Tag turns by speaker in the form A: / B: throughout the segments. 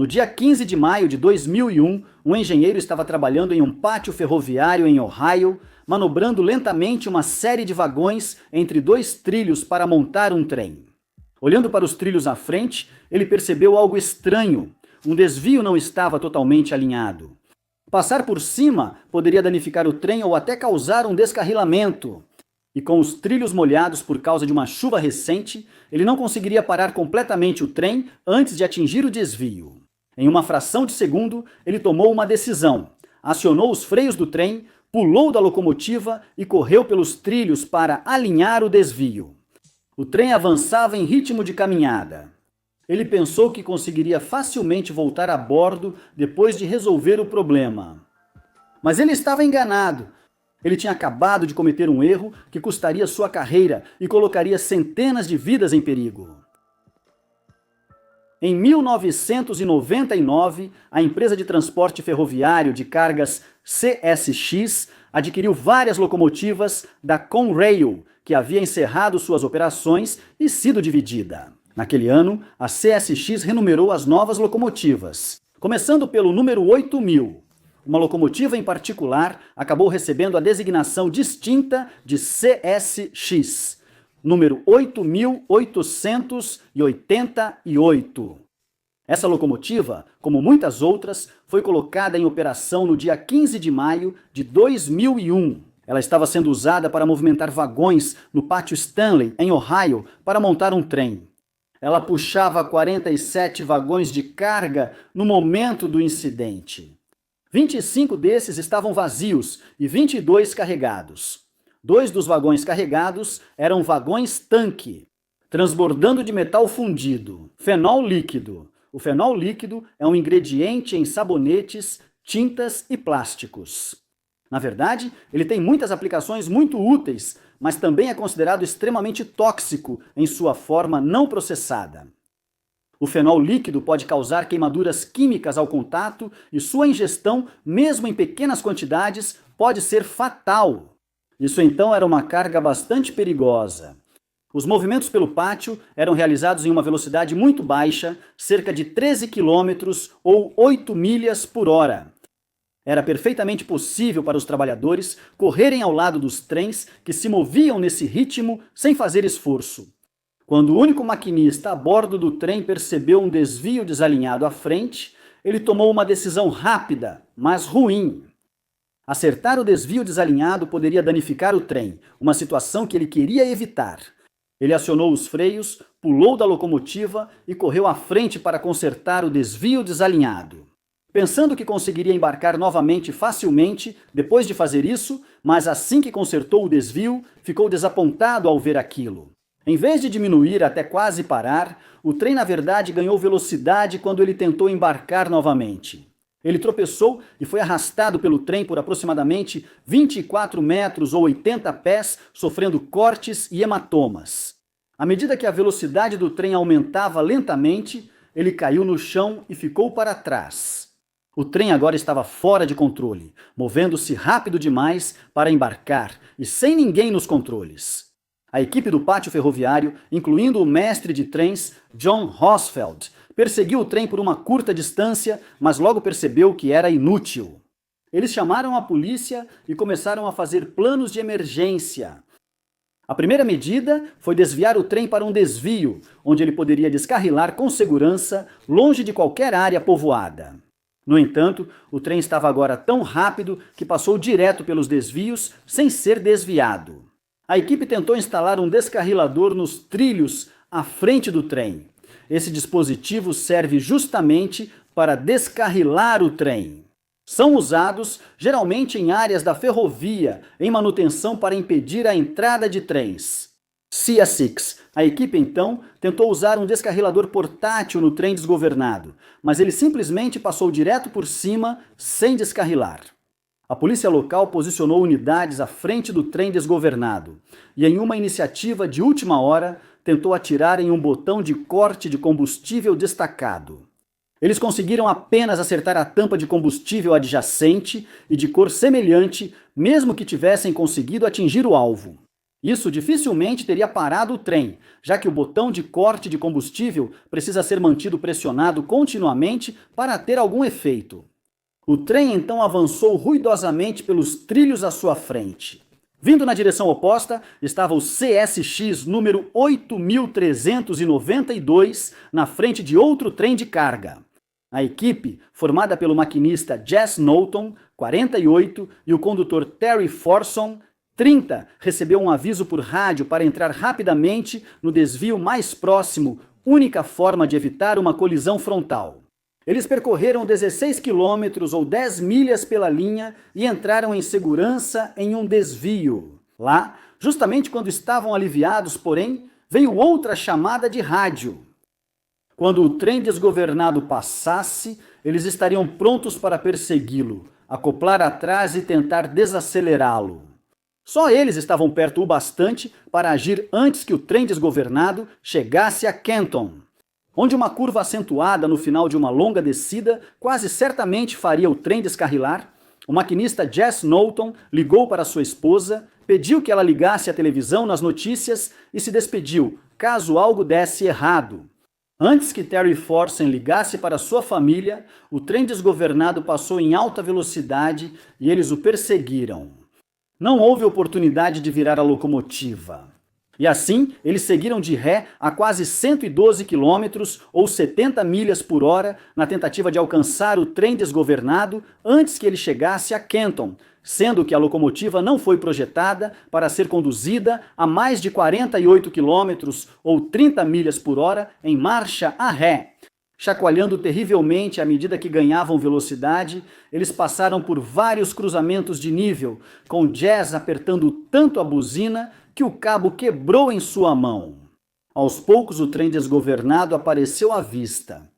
A: No dia 15 de maio de 2001, um engenheiro estava trabalhando em um pátio ferroviário em Ohio, manobrando lentamente uma série de vagões entre dois trilhos para montar um trem. Olhando para os trilhos à frente, ele percebeu algo estranho. Um desvio não estava totalmente alinhado. Passar por cima poderia danificar o trem ou até causar um descarrilamento. E com os trilhos molhados por causa de uma chuva recente, ele não conseguiria parar completamente o trem antes de atingir o desvio. Em uma fração de segundo, ele tomou uma decisão. Acionou os freios do trem, pulou da locomotiva e correu pelos trilhos para alinhar o desvio. O trem avançava em ritmo de caminhada. Ele pensou que conseguiria facilmente voltar a bordo depois de resolver o problema. Mas ele estava enganado. Ele tinha acabado de cometer um erro que custaria sua carreira e colocaria centenas de vidas em perigo. Em 1999, a empresa de transporte ferroviário de cargas CSX adquiriu várias locomotivas da Conrail, que havia encerrado suas operações e sido dividida. Naquele ano, a CSX renumerou as novas locomotivas, começando pelo número 8000. Uma locomotiva em particular acabou recebendo a designação distinta de CSX, número 8888. Essa locomotiva, como muitas outras, foi colocada em operação no dia 15 de maio de 2001. Ela estava sendo usada para movimentar vagões no pátio Stanley, em Ohio, para montar um trem. Ela puxava 47 vagões de carga no momento do incidente. 25 desses estavam vazios e 22 carregados. 2 dos vagões carregados eram vagões-tanque, transbordando de metal fundido, fenol líquido. O fenol líquido é um ingrediente em sabonetes, tintas e plásticos. Na verdade, ele tem muitas aplicações muito úteis, mas também é considerado extremamente tóxico em sua forma não processada. O fenol líquido pode causar queimaduras químicas ao contato e sua ingestão, mesmo em pequenas quantidades, pode ser fatal. Isso então era uma carga bastante perigosa. Os movimentos pelo pátio eram realizados em uma velocidade muito baixa, cerca de 13 km ou 8 milhas por hora. Era perfeitamente possível para os trabalhadores correrem ao lado dos trens que se moviam nesse ritmo sem fazer esforço. Quando o único maquinista a bordo do trem percebeu um desvio desalinhado à frente, ele tomou uma decisão rápida, mas ruim. Acertar o desvio desalinhado poderia danificar o trem, uma situação que ele queria evitar. Ele acionou os freios, pulou da locomotiva e correu à frente para consertar o desvio desalinhado. Pensando que conseguiria embarcar novamente facilmente depois de fazer isso, mas assim que consertou o desvio, ficou desapontado ao ver aquilo. Em vez de diminuir até quase parar, o trem na verdade ganhou velocidade quando ele tentou embarcar novamente. Ele tropeçou e foi arrastado pelo trem por aproximadamente 24 metros ou 80 pés, sofrendo cortes e hematomas. À medida que a velocidade do trem aumentava lentamente, ele caiu no chão e ficou para trás. O trem agora estava fora de controle, movendo-se rápido demais para embarcar e sem ninguém nos controles. A equipe do pátio ferroviário, incluindo o mestre de trens, John Hosfeld, perseguiu o trem por uma curta distância, mas logo percebeu que era inútil. Eles chamaram a polícia e começaram a fazer planos de emergência. A primeira medida foi desviar o trem para um desvio, onde ele poderia descarrilar com segurança, longe de qualquer área povoada. No entanto, o trem estava agora tão rápido que passou direto pelos desvios sem ser desviado. A equipe tentou instalar um descarrilador nos trilhos à frente do trem. Esse dispositivo serve justamente para descarrilar o trem. São usados geralmente em áreas da ferrovia, em manutenção para impedir a entrada de trens. CSX. A equipe então tentou usar um descarrilador portátil no trem desgovernado, mas ele simplesmente passou direto por cima sem descarrilar. A polícia local posicionou unidades à frente do trem desgovernado e, em uma iniciativa de última hora, tentou atirar em um botão de corte de combustível destacado. Eles conseguiram apenas acertar a tampa de combustível adjacente e de cor semelhante, mesmo que tivessem conseguido atingir o alvo. Isso dificilmente teria parado o trem, já que o botão de corte de combustível precisa ser mantido pressionado continuamente para ter algum efeito. O trem então avançou ruidosamente pelos trilhos à sua frente. Vindo na direção oposta estava o CSX número 8392 na frente de outro trem de carga. A equipe, formada pelo maquinista Jess Knowlton, 48, e o condutor Terry Forson, 30, recebeu um aviso por rádio para entrar rapidamente no desvio mais próximo, única forma de evitar uma colisão frontal. Eles percorreram 16 quilômetros ou 10 milhas pela linha e entraram em segurança em um desvio. Lá, justamente quando estavam aliviados, porém, veio outra chamada de rádio. Quando o trem desgovernado passasse, eles estariam prontos para persegui-lo, acoplar atrás e tentar desacelerá-lo. Só eles estavam perto o bastante para agir antes que o trem desgovernado chegasse a Canton, onde uma curva acentuada no final de uma longa descida quase certamente faria o trem descarrilar. O maquinista Jess Knowlton ligou para sua esposa, pediu que ela ligasse a televisão nas notícias e se despediu, caso algo desse errado. Antes que Terry Forson ligasse para sua família, o trem desgovernado passou em alta velocidade e eles o perseguiram. Não houve oportunidade de virar a locomotiva. E assim, eles seguiram de ré a quase 112 quilômetros ou 70 milhas por hora na tentativa de alcançar o trem desgovernado antes que ele chegasse a Canton, sendo que a locomotiva não foi projetada para ser conduzida a mais de 48 quilômetros ou 30 milhas por hora em marcha a ré. Chacoalhando terrivelmente à medida que ganhavam velocidade, eles passaram por vários cruzamentos de nível, com Jess apertando tanto a buzina que o cabo quebrou em sua mão. Aos poucos o trem desgovernado apareceu à vista.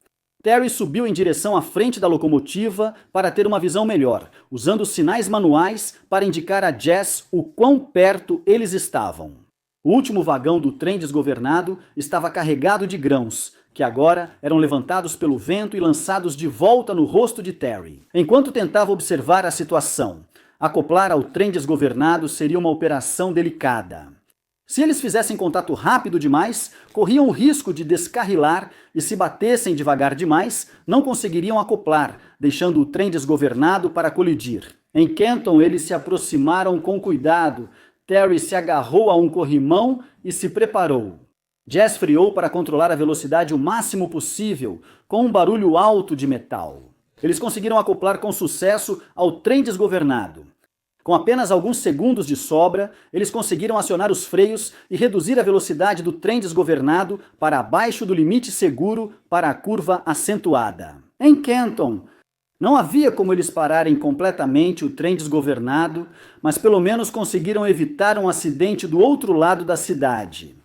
A: Terry subiu em direção à frente da locomotiva para ter uma visão melhor, usando sinais manuais para indicar a Jess o quão perto eles estavam. O último vagão do trem desgovernado estava carregado de grãos, que agora eram levantados pelo vento e lançados de volta no rosto de Terry. Enquanto tentava observar a situação, acoplar ao trem desgovernado seria uma operação delicada. Se eles fizessem contato rápido demais, corriam o risco de descarrilar e, se batessem devagar demais, não conseguiriam acoplar, deixando o trem desgovernado para colidir. Em Canton, eles se aproximaram com cuidado. Terry se agarrou a um corrimão e se preparou. Jess freou para controlar a velocidade o máximo possível, com um barulho alto de metal. Eles conseguiram acoplar com sucesso ao trem desgovernado. Com apenas alguns segundos de sobra, eles conseguiram acionar os freios e reduzir a velocidade do trem desgovernado para abaixo do limite seguro para a curva acentuada. Em Canton, não havia como eles pararem completamente o trem desgovernado, mas pelo menos conseguiram evitar um acidente do outro lado da cidade.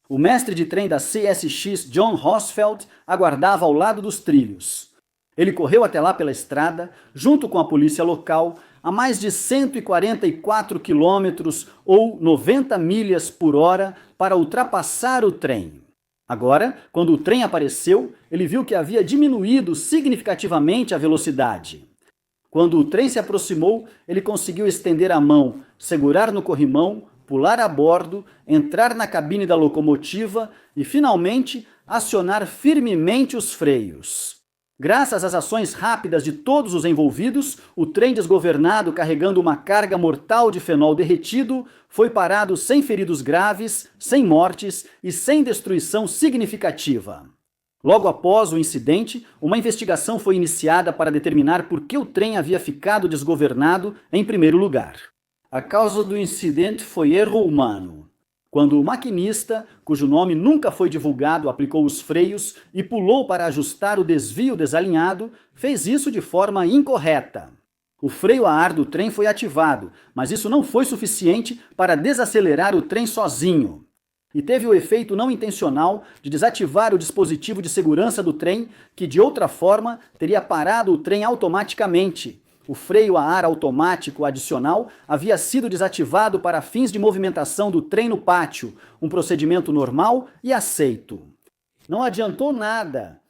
A: O mestre de trem da CSX, John Hosfeld, aguardava ao lado dos trilhos. Ele correu até lá pela estrada, junto com a polícia local, a mais de 144 quilômetros ou 90 milhas por hora para ultrapassar o trem. Agora, quando o trem apareceu, ele viu que havia diminuído significativamente a velocidade. Quando o trem se aproximou, ele conseguiu estender a mão, segurar no corrimão, pular a bordo, entrar na cabine da locomotiva e, finalmente, acionar firmemente os freios. Graças às ações rápidas de todos os envolvidos, o trem desgovernado carregando uma carga mortal de fenol derretido foi parado sem feridos graves, sem mortes e sem destruição significativa. Logo após o incidente, uma investigação foi iniciada para determinar por que o trem havia ficado desgovernado em primeiro lugar. A causa do incidente foi erro humano. Quando o maquinista, cujo nome nunca foi divulgado, aplicou os freios e pulou para ajustar o desvio desalinhado, fez isso de forma incorreta. O freio a ar do trem foi ativado, mas isso não foi suficiente para desacelerar o trem sozinho. E teve o efeito não intencional de desativar o dispositivo de segurança do trem, que de outra forma teria parado o trem automaticamente. O freio a ar automático adicional havia sido desativado para fins de movimentação do trem no pátio, um procedimento normal e aceito. Não adiantou nada.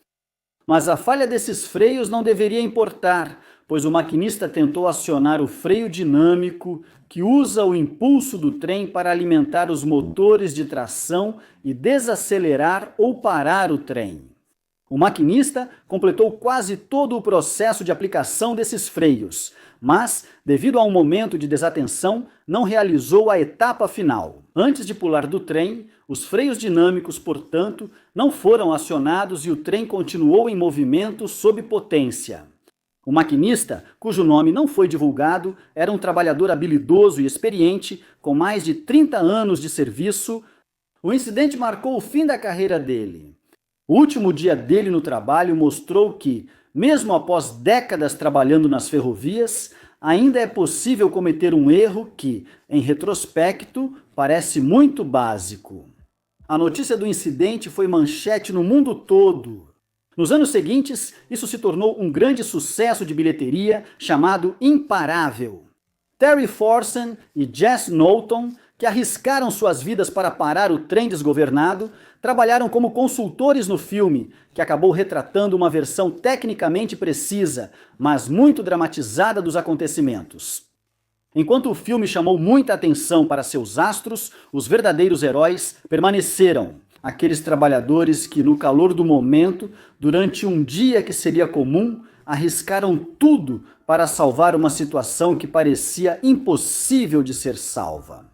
A: Mas a falha desses freios não deveria importar, pois o maquinista tentou acionar o freio dinâmico que usa o impulso do trem para alimentar os motores de tração e desacelerar ou parar o trem. O maquinista completou quase todo o processo de aplicação desses freios, mas, devido a um momento de desatenção, não realizou a etapa final. Antes de pular do trem, os freios dinâmicos, portanto, não foram acionados e o trem continuou em movimento sob potência. O maquinista, cujo nome não foi divulgado, era um trabalhador habilidoso e experiente, com mais de 30 anos de serviço. O incidente marcou o fim da carreira dele. O último dia dele no trabalho mostrou que, mesmo após décadas trabalhando nas ferrovias, ainda é possível cometer um erro que, em retrospecto, parece muito básico. A notícia do incidente foi manchete no mundo todo. Nos anos seguintes, isso se tornou um grande sucesso de bilheteria chamado Imparável. Terry Forson e Jess Knowlton, que arriscaram suas vidas para parar o trem desgovernado, trabalharam como consultores no filme, que acabou retratando uma versão tecnicamente precisa, mas muito dramatizada dos acontecimentos. Enquanto o filme chamou muita atenção para seus astros, os verdadeiros heróis permaneceram. Aqueles trabalhadores que, no calor do momento, durante um dia que seria comum, arriscaram tudo para salvar uma situação que parecia impossível de ser salva.